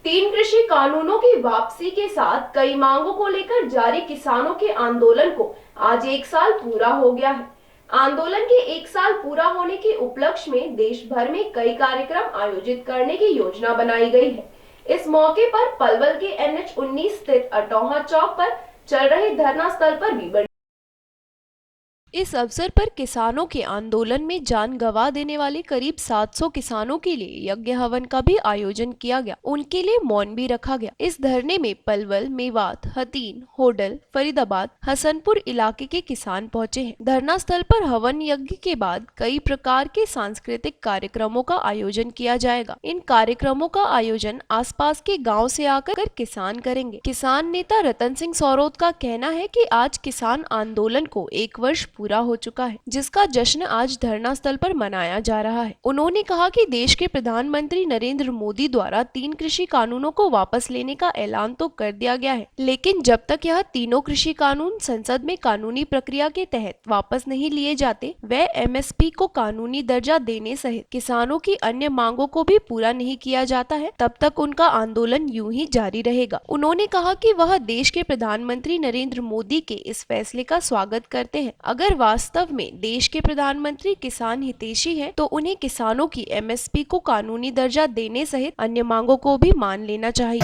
तीन कृषि कानूनों की वापसी के साथ कई मांगों को लेकर जारी किसानों के आंदोलन को आज एक साल पूरा हो गया है। आंदोलन के एक साल पूरा होने के उपलक्ष्य में देश भर में कई कार्यक्रम आयोजित करने की योजना बनाई गई है। इस मौके पर पलवल के NH-19 स्थित अटौहा चौक पर चल रहे धरना स्थल पर भी बड़ी इस अवसर पर किसानों के आंदोलन में जान गंवा देने वाले करीब 700 किसानों के लिए यज्ञ हवन का भी आयोजन किया गया। उनके लिए मौन भी रखा गया। इस धरने में पलवल, मेवात, हतीन, होडल, फरीदाबाद, हसनपुर इलाके के किसान पहुंचे हैं। धरना स्थल पर हवन यज्ञ के बाद कई प्रकार के सांस्कृतिक कार्यक्रमों का आयोजन किया जाएगा। इन कार्यक्रमों का आयोजन आसपास के गाँव से आकर किसान करेंगे। किसान नेता रतन सिंह सौरोत का कहना है कि आज किसान आंदोलन को 1 वर्ष पूरा हो चुका है, जिसका जश्न आज धरना स्थल पर मनाया जा रहा है। उन्होंने कहा कि देश के प्रधानमंत्री नरेंद्र मोदी द्वारा 3 कृषि कानूनों को वापस लेने का ऐलान तो कर दिया गया है, लेकिन जब तक यह तीनों कृषि कानून संसद में कानूनी प्रक्रिया के तहत वापस नहीं लिए जाते, व MSP को कानूनी दर्जा देने सहित किसानों की अन्य मांगों को भी पूरा नहीं किया जाता है, तब तक उनका आंदोलन यूं ही जारी रहेगा। उन्होंने कहा कि वह देश के प्रधानमंत्री नरेंद्र मोदी के इस फैसले का स्वागत करते हैं। अगर वास्तव में देश के प्रधानमंत्री किसान हितैषी हैं, तो उन्हें किसानों की MSP को कानूनी दर्जा देने सहित अन्य मांगों को भी मान लेना चाहिए।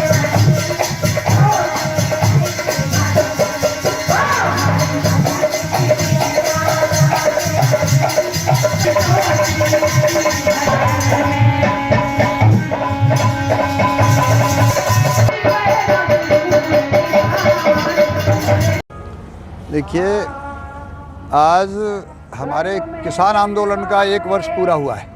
देखिए, आज हमारे किसान आंदोलन का 1 वर्ष पूरा हुआ है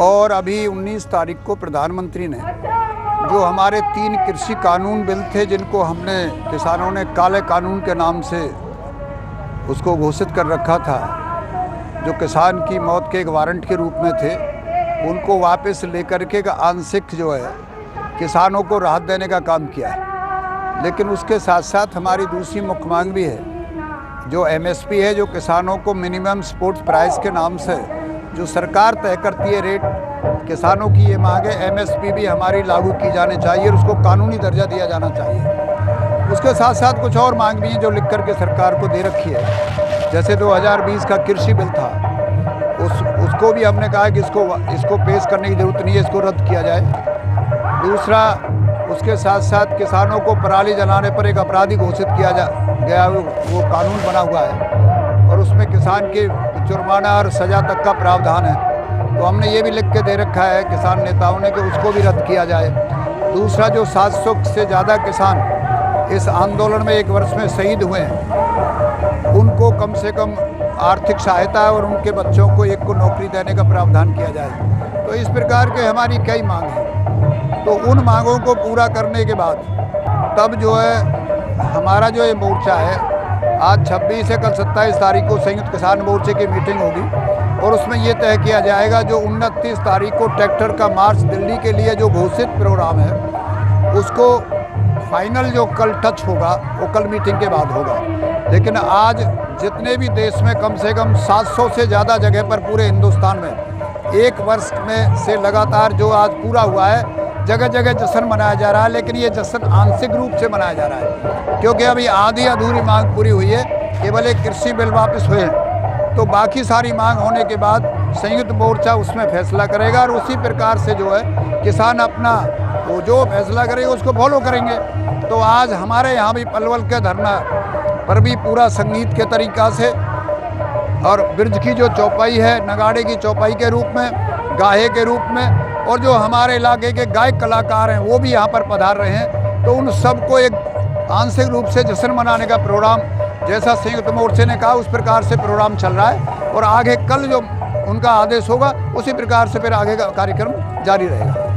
और अभी 19 तारीख को प्रधानमंत्री ने जो हमारे 3 कृषि कानून बिल थे, जिनको हमने किसानों ने काले कानून के नाम से उसको घोषित कर रखा था, जो किसान की मौत के एक वारंट के रूप में थे, उनको वापस लेकर के आंशिक जो है किसानों को राहत देने का काम किया है। लेकिन उसके साथ साथ हमारी दूसरी मुख्य मांग भी है, जो MSP है, जो किसानों को मिनिमम सपोर्ट प्राइस के नाम से जो सरकार तय करती है रेट, किसानों की ये मांग है। MSP भी हमारी लागू की जानी चाहिए और उसको कानूनी दर्जा दिया जाना चाहिए। उसके साथ साथ कुछ और मांग भी है जो लिख करके सरकार को दे रखी है। जैसे 2020 का कृषि बिल था, उसको भी हमने कहा कि इसको पेश करने की ज़रूरत नहीं है, इसको रद्द किया जाए। दूसरा, उसके साथ साथ किसानों को पराली जलाने पर एक अपराधी घोषित किया गया, वो कानून बना हुआ है और उसमें किसान के जुर्माना और सज़ा तक का प्रावधान है। तो हमने ये भी लिख के दे रखा है किसान नेताओं ने कि उसको भी रद्द किया जाए। दूसरा, जो 700 से ज़्यादा किसान इस आंदोलन में 1 वर्ष में शहीद हुए हैं, उनको कम से कम आर्थिक सहायता और उनके बच्चों को एक को नौकरी देने का प्रावधान किया जाए। तो इस प्रकार के हमारी कई मांग हैं। तो उन मांगों को पूरा करने के बाद तब जो है हमारा जो ये मोर्चा है, आज 26 से कल 27 तारीख को संयुक्त किसान मोर्चे की मीटिंग होगी और उसमें ये तय किया जाएगा जो 29 तारीख को ट्रैक्टर का मार्च दिल्ली के लिए जो घोषित प्रोग्राम है, उसको फाइनल जो कल टच होगा वो कल मीटिंग के बाद होगा। लेकिन आज जितने भी देश में कम से कम 700 से ज़्यादा जगह पर पूरे हिंदुस्तान में 1 वर्ष में से लगातार जो आज पूरा हुआ है, जगह जगह जश्न मनाया जा रहा है। लेकिन ये जश्न आंशिक रूप से मनाया जा रहा है, क्योंकि अभी आधी अधूरी मांग पूरी हुई है। केवल एक कृषि बिल वापस हुए हैं, तो बाकी सारी मांग होने के बाद संयुक्त मोर्चा उसमें फैसला करेगा और उसी प्रकार से जो है किसान अपना वो जो फैसला करेगा उसको फॉलो करेंगे। तो आज हमारे यहाँ भी पलवल के धरना पर भी पूरा संगीत के तरीक़ा से और ब्रिज की जो चौपाई है, नगाड़े की चौपाई के रूप में, गाहे के रूप में, और जो हमारे इलाके के गायक कलाकार हैं वो भी यहाँ पर पधार रहे हैं। तो उन सबको एक आंशिक रूप से जश्न मनाने का प्रोग्राम, जैसा संयुक्त मोर्चे ने कहा उस प्रकार से प्रोग्राम चल रहा है और आगे कल जो उनका आदेश होगा उसी प्रकार से फिर आगे का कार्यक्रम जारी रहेगा।